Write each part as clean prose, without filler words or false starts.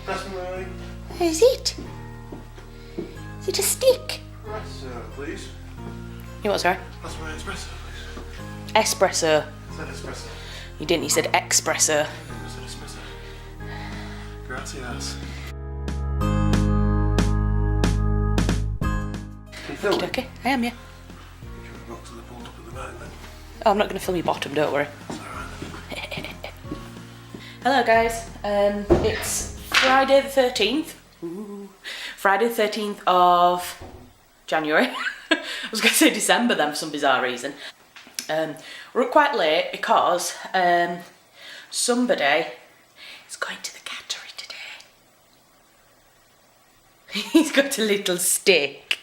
That's my Is it? Is it a stick? espresso, please. You what, sorry? That's my espresso, please. Espresso. I said espresso. You didn't, you said expresso. I said espresso. Gracias. Can you film me? Okay, I am, yeah. Get your box and the pulled up at the back then. Oh, I'm not going to film your bottom, don't worry. It's alright. Hello guys, it's Friday the 13th. Ooh. Friday the 13th of January. I was going to say December then for some bizarre reason. We're up quite late because somebody is going to the cattery today. He's got a little stick.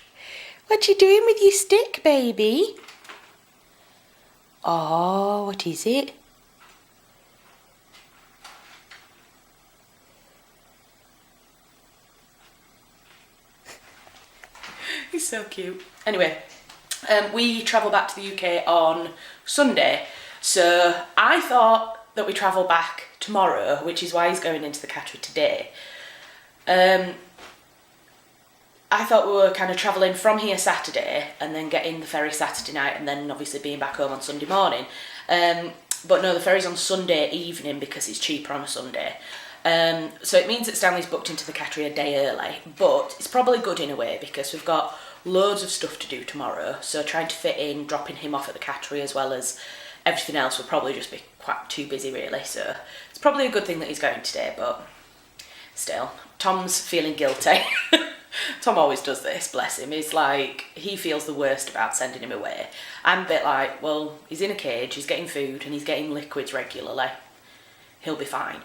What you doing with your stick, baby? Oh, what is it? He's so cute. Anyway, we travel back to the UK on Sunday, so I thought that we travel back tomorrow, which is why he's going into the cattery today. I thought we were kind of travelling from here Saturday and then getting the ferry Saturday night and then obviously being back home on Sunday morning. But no, the ferry's on Sunday evening because it's cheaper on a Sunday. So it means that Stanley's booked into the cattery a day early, but it's probably good in a way because we've got loads of stuff to do tomorrow, so trying to fit in dropping him off at the cattery as well as everything else will probably just be quite too busy really, so it's probably a good thing that he's going today, but still, Tom's feeling guilty. Tom always does this, bless him. He's like, he feels the worst about sending him away. I'm a bit like, well, he's in a cage, he's getting food and he's getting liquids regularly. He'll be fine.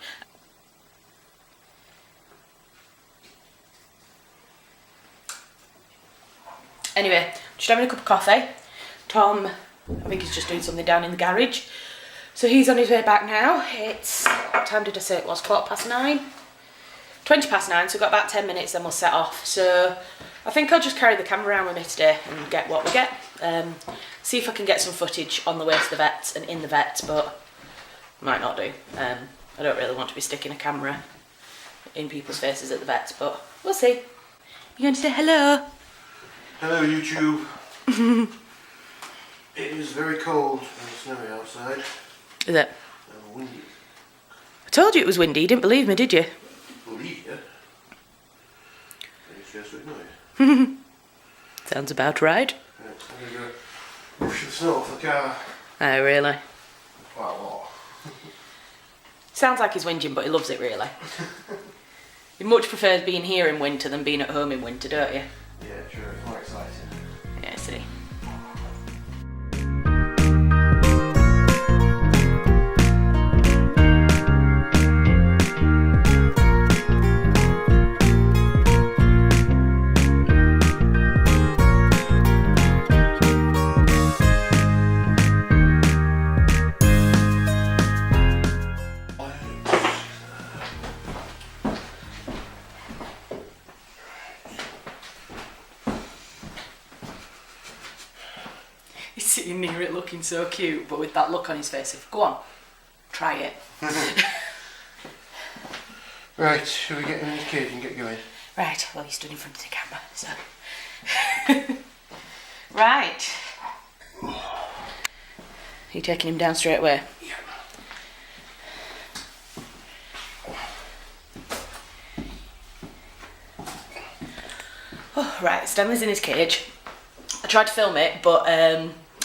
Anyway, just having a cup of coffee. Tom, I think he's just doing something down in the garage. So he's on his way back now. It's, what time did I say it was? 9:15? 20 past 9, so we've got about 10 minutes, then we'll set off. So I think I'll just carry the camera around with me today and get what we get. See if I can get some footage on the way to the vets and in the vets, but might not do. I don't really want to be sticking a camera in people's faces at the vets, but we'll see. You going to say hello? Hello YouTube. It is very cold and snowy outside. Is it? And windy. I told you it was windy, you didn't believe me, did you? Believe you? It's just ignore you. Sounds about right. Right, I'm going to go brush the snow off the car. Oh, really? Quite a lot. Sounds like he's whinging, but he loves it, really. He much prefers being here in winter than being at home in winter, don't you? Yeah, true. It's more exciting. Yeah, I see. He's sitting near it looking so cute, but with that look on his face of, go on, try it. Right, shall we get him in his cage and get going? Right, well he stood in front of the camera, so. Right. Are you taking him down straight away? Yeah. Oh, right, Stanley's in his cage. I tried to film it, but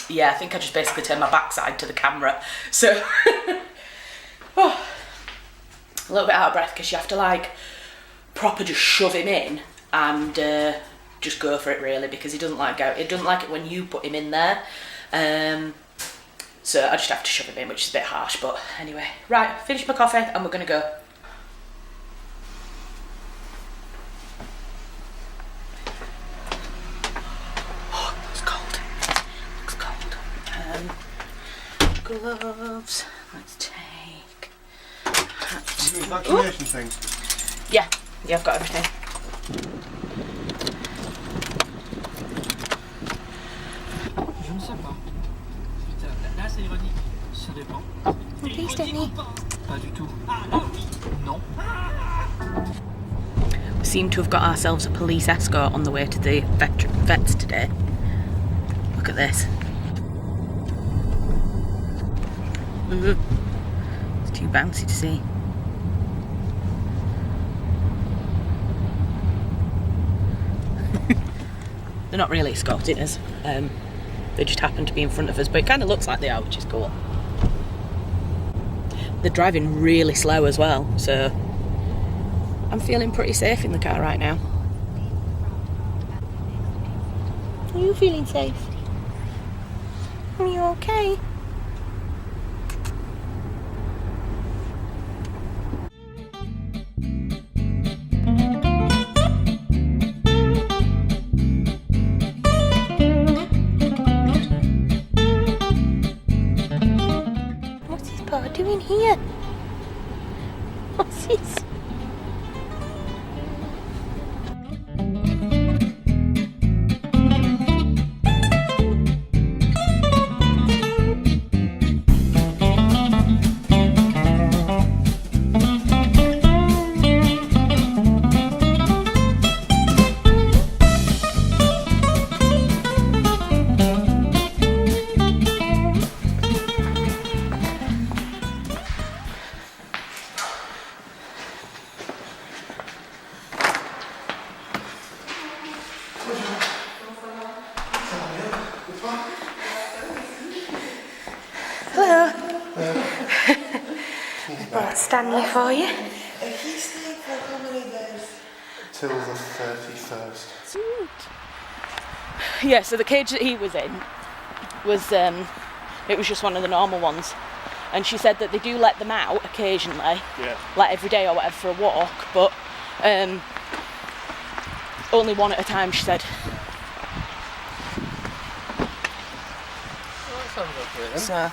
yeah, I think I just basically turned my backside to the camera. So, oh, a little bit out of breath because you have to like proper just shove him in and just go for it really, because he doesn't like it doesn't like it when you put him in there. So I just have to shove him in, which is a bit harsh, but anyway. Right, finished my coffee and we're gonna go. Gloves. Let's take. Vaccination things. Yeah, I've got everything. Je ne sais pas. Putain, là c'est ironique. Ça dépend. Okay, Stanley. Pas du tout. Ah là oui. Non. seem to have got ourselves a police escort on the way to the vets today. Look at this. It's too bouncy to see. They're not really escorting us. They just happen to be in front of us, but it kind of looks like they are, which is cool. They're driving really slow as well, so I'm feeling pretty safe in the car right now. Are you feeling safe? Are you okay? What's his paw doing here? What's this? Hello. Brought Stanley for you. He's staying for how many days? Till the 31st. Yeah, so the cage that he was in was, it was just one of the normal ones. And she said that they do let them out occasionally, like every day or whatever for a walk, but only one at a time, she said. Well, that sounds okay then. So,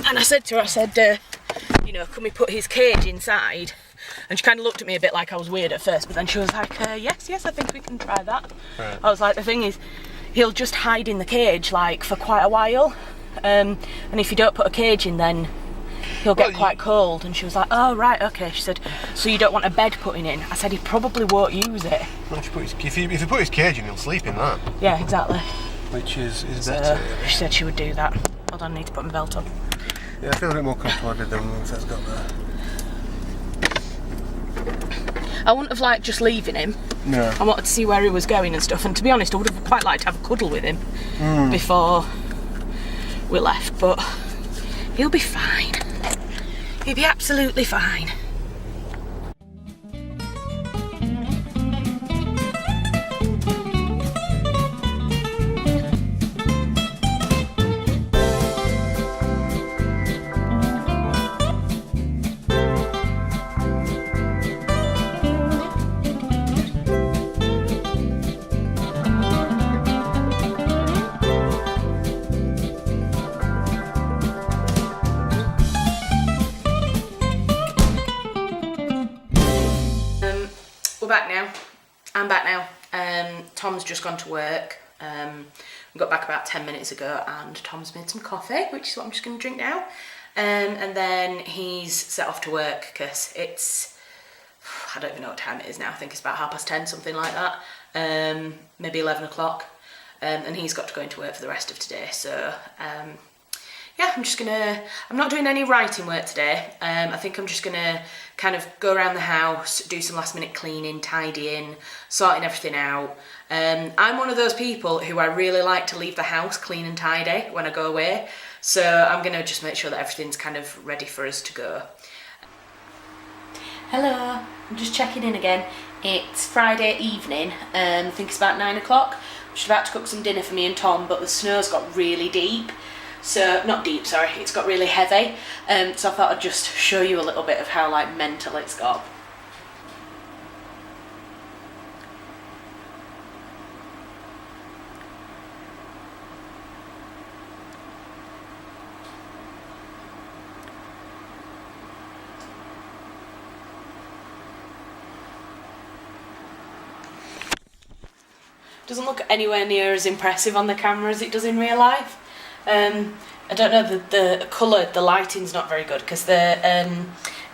and I said to her, you know, can we put his cage inside? And she kind of looked at me a bit like I was weird at first, but then she was like, yes, I think we can try that. Right. I was like, the thing is, he'll just hide in the cage, like, for quite a while. And if you don't put a cage in, then he'll get quite cold. And she was like, oh, right, okay. She said, so you don't want a bed putting in? I said, he probably won't use it. If you put his cage in, he'll sleep in that. Yeah, exactly. Which is So better. she said she would do that. Hold on, I need to put my belt on. Yeah, I feel a bit more comfortable with them once that's got there. I wouldn't have liked just leaving him. No. I wanted to see where he was going and stuff, and to be honest, I would have quite liked to have a cuddle with him before we left, but he'll be fine. He'll be absolutely fine. We're back now. I'm back now. Tom's just gone to work. We got back about 10 minutes ago and Tom's made some coffee, which is what I'm just going to drink now. And then he's set off to work because it's, I don't even know what time it is now. I think it's about 10:30, something like that. Maybe 11 o'clock. And he's got to go into work for the rest of today. So, yeah, I'm not doing any writing work today. I think I'm just gonna kind of go around the house, do some last minute cleaning, tidying, sorting everything out. I'm one of those people who I really like to leave the house clean and tidy when I go away. So I'm gonna just make sure that everything's kind of ready for us to go. Hello, I'm just checking in again. It's Friday evening, I think it's about 9 o'clock. I'm just about to cook some dinner for me and Tom, but the snow's got really deep. So, not deep, sorry, it's got really heavy. So I thought I'd just show you a little bit of how, like, mental it's got. Doesn't look anywhere near as impressive on the camera as it does in real life. I don't know, the colour, the lighting's not very good because the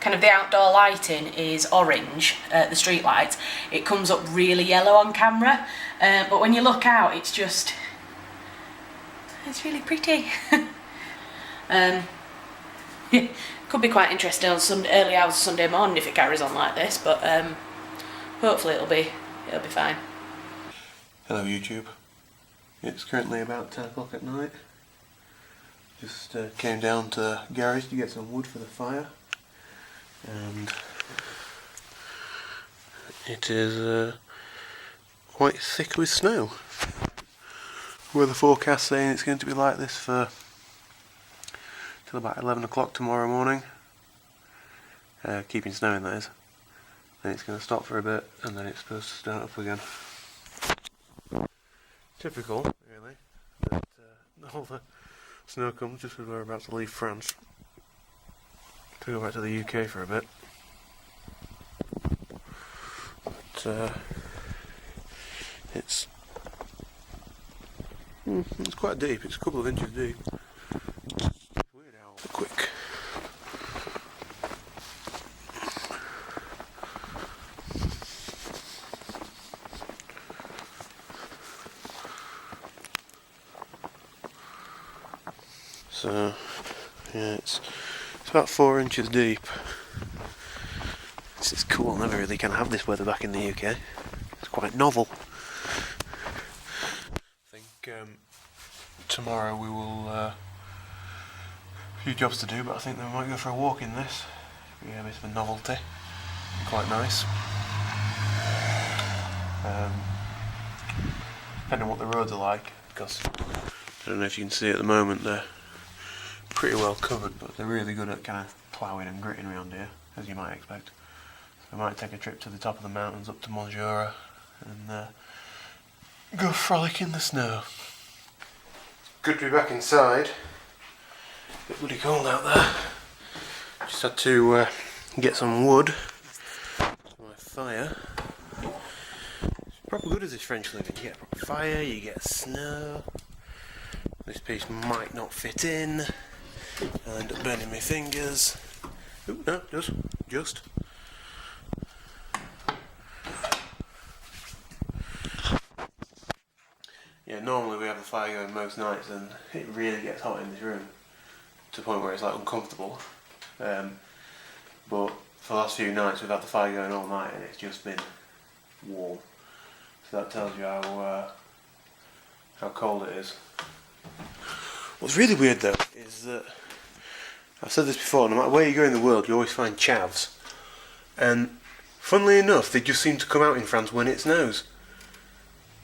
kind of the outdoor lighting is orange, the street lights. It comes up really yellow on camera, but when you look out, it's really pretty. Yeah, could be quite interesting on early hours of Sunday morning if it carries on like this, but hopefully it'll be fine. Hello YouTube. It's currently about 10 o'clock at night. Just came down to the garage to get some wood for the fire, and it is quite thick with snow. Weather forecast saying it's going to be like this for till about 11 o'clock tomorrow morning. Keeping snowing, that is. Then it's going to stop for a bit, and then it's supposed to start up again. Typical, really, that all the snow comes just as we're about to leave France to go back to the UK for a bit. But it's quite deep. It's a couple of inches deep. It's weird how quick. So yeah, it's about 4 inches deep. This is cool. I never really can have this weather back in the UK. It's quite novel. I think tomorrow we will a few jobs to do, but I think we might go for a walk in this. Yeah, a bit of a novelty. Quite nice. Depending on what the roads are like, because I don't know if you can see at the moment they're pretty well covered, but they're really good at kind of ploughing and gritting around here, as you might expect. So I might take a trip to the top of the mountains up to Bonjour and go frolic in the snow. Good to be back inside. A bit bloody cold out there. Just had to get some wood for my fire. It's proper good as this French living. You get a proper fire, you get snow. This piece might not fit in. I'll end up burning my fingers. Ooh, no, just. Yeah, normally we have a fire going most nights and it really gets hot in this room to the point where it's like uncomfortable. But for the last few nights we've had the fire going all night and it's just been warm. So that tells you how cold it is. What's really weird though is that I've said this before, no matter where you go in the world you always find chavs, and funnily enough they just seem to come out in France when it snows.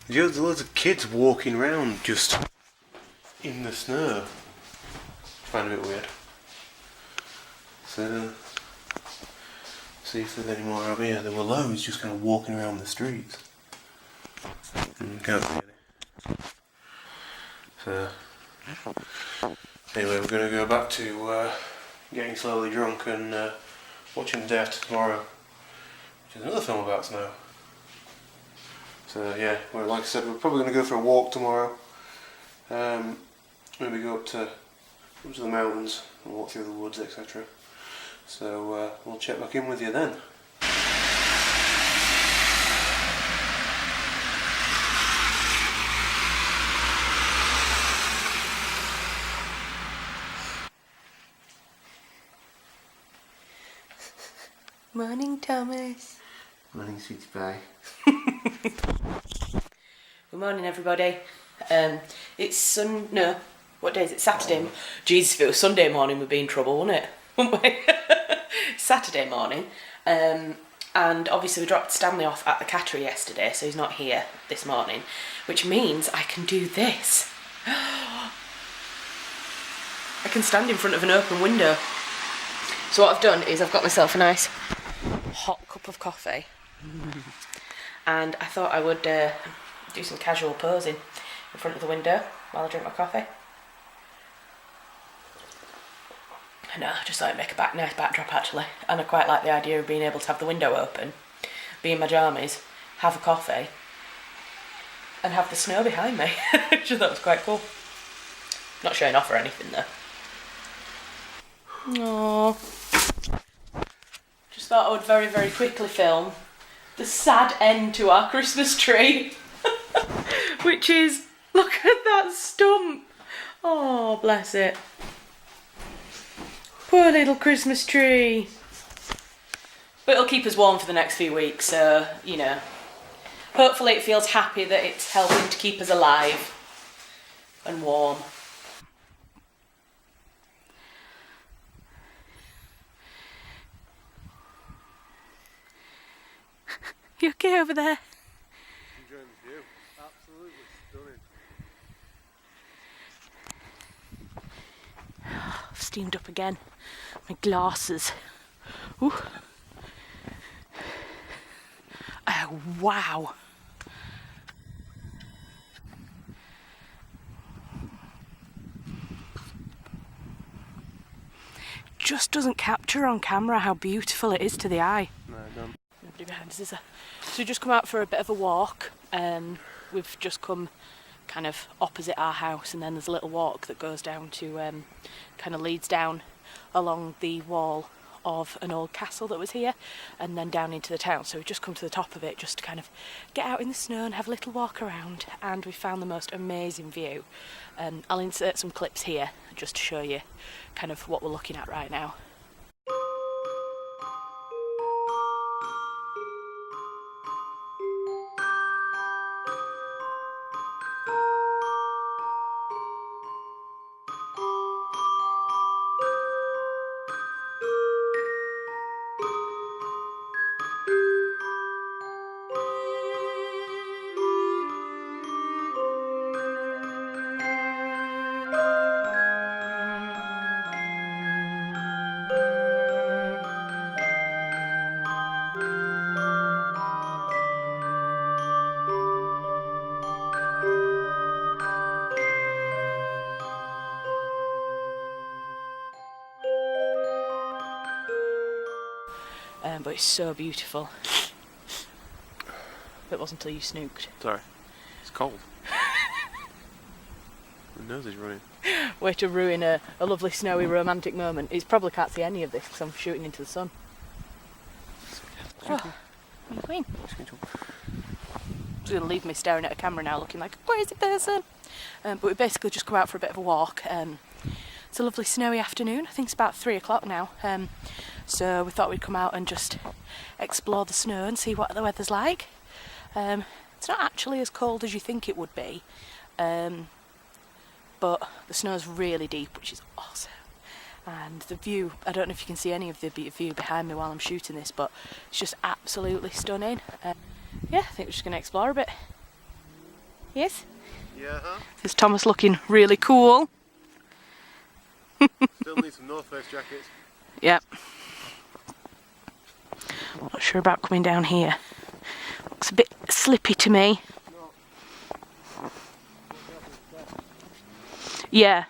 There's loads of kids walking around just in the snow. I find it a bit weird. So see if there's any more over here. There were loads just kind of walking around the streets. Can't see any. So anyway, we're going to go back to getting slowly drunk and watching The Day After Tomorrow, which is another film about snow. So yeah, well, like I said, we're probably going to go for a walk tomorrow. Maybe go up to the mountains and walk through the woods, etc. So we'll check back in with you then. Morning, Thomas. Morning, sweetie pie. Good morning, everybody. It's what day is it? Saturday. Jesus, if it was Sunday morning, we'd be in trouble, wouldn't it? Wouldn't we? Saturday morning. And obviously we dropped Stanley off at the cattery yesterday, so he's not here this morning, which means I can do this. I can stand in front of an open window. So what I've done is I've got myself a nice hot cup of coffee, and I thought I would do some casual posing in front of the window while I drink my coffee. And I just thought it'd make a nice backdrop actually, and I quite like the idea of being able to have the window open, be in my jammies, have a coffee, and have the snow behind me, which I thought was quite cool. Not showing off or anything though. Aww. thought I would very, very quickly film the sad end to our Christmas tree. Which is, look at that stump. Oh, bless it. Poor little Christmas tree. But it'll keep us warm for the next few weeks, so, you know. Hopefully it feels happy that it's helping to keep us alive and warm. You okay over there? Enjoying the view. Absolutely stunning. I've steamed up again. My glasses. Ooh. Oh, wow. Just doesn't capture on camera how beautiful it is to the eye. No, don't. Nobody behind us, is there? So we just come out for a bit of a walk. We've just come kind of opposite our house, and then there's a little walk that goes down to, kind of leads down along the wall of an old castle that was here, and then down into the town. So we've just come to the top of it just to kind of get out in the snow and have a little walk around, and we found the most amazing view. I'll insert some clips here just to show you kind of what we're looking at right now. But it's so beautiful. It wasn't until you snooked. Sorry. It's cold. My nose is running. Way to ruin a lovely snowy romantic moment. He probably can't see any of this because I'm shooting into the sun. Oh, what are you doing? Just going to leave me staring at a camera now looking like a crazy person. But we basically just come out for a bit of a walk. It's a lovely snowy afternoon. I think it's about 3 o'clock now. So we thought we'd come out and just explore the snow and see what the weather's like. It's not actually as cold as you think it would be, but the snow's really deep, which is awesome. And the view, I don't know if you can see any of the view behind me while I'm shooting this, but it's just absolutely stunning. Yeah, I think we're just going to explore a bit. Yes? Yeah. There's Thomas looking really cool. Still need some North Face jackets. Yep. Not sure about coming down here. Looks a bit slippy to me. Yeah.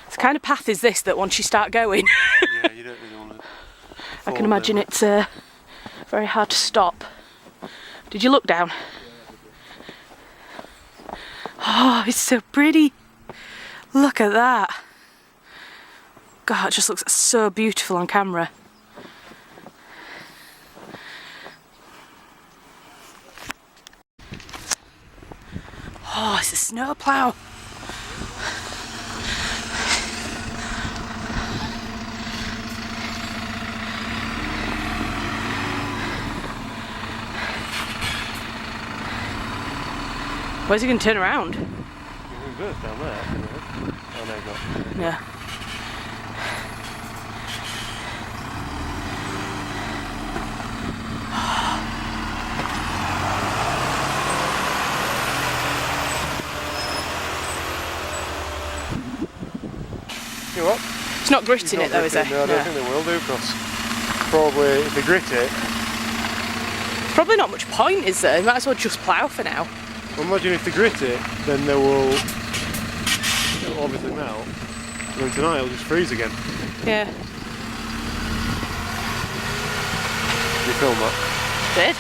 It's kind of path is this that once you start going, Yeah, you don't really want to. I can imagine it's very hard to stop. Did you look down? Oh, it's so pretty. Look at that. God, it just looks so beautiful on camera. Oh, it's a snowplow. Where's he going to turn around? You're good down there. Oh no, not. Yeah. You what? It's not gritting it though, is it? No, I don't think they will do, because probably if they grit it. Probably not much point, is there? You might as well just plough for now. Well, imagine if they grit it, then it'll obviously melt. And then tonight it'll just freeze again. Yeah. You film that? Did?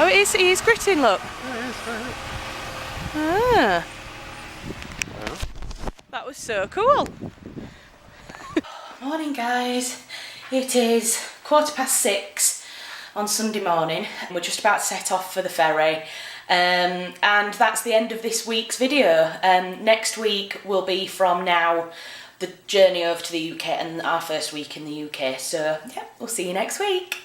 Oh, he is gritting, look. Ah. That was so cool. Morning, guys. It is 6:15 on Sunday morning. We're just about to set off for the ferry. And that's the end of this week's video. Next week will be from now the journey over to the UK and our first week in the UK. So, yeah, we'll see you next week.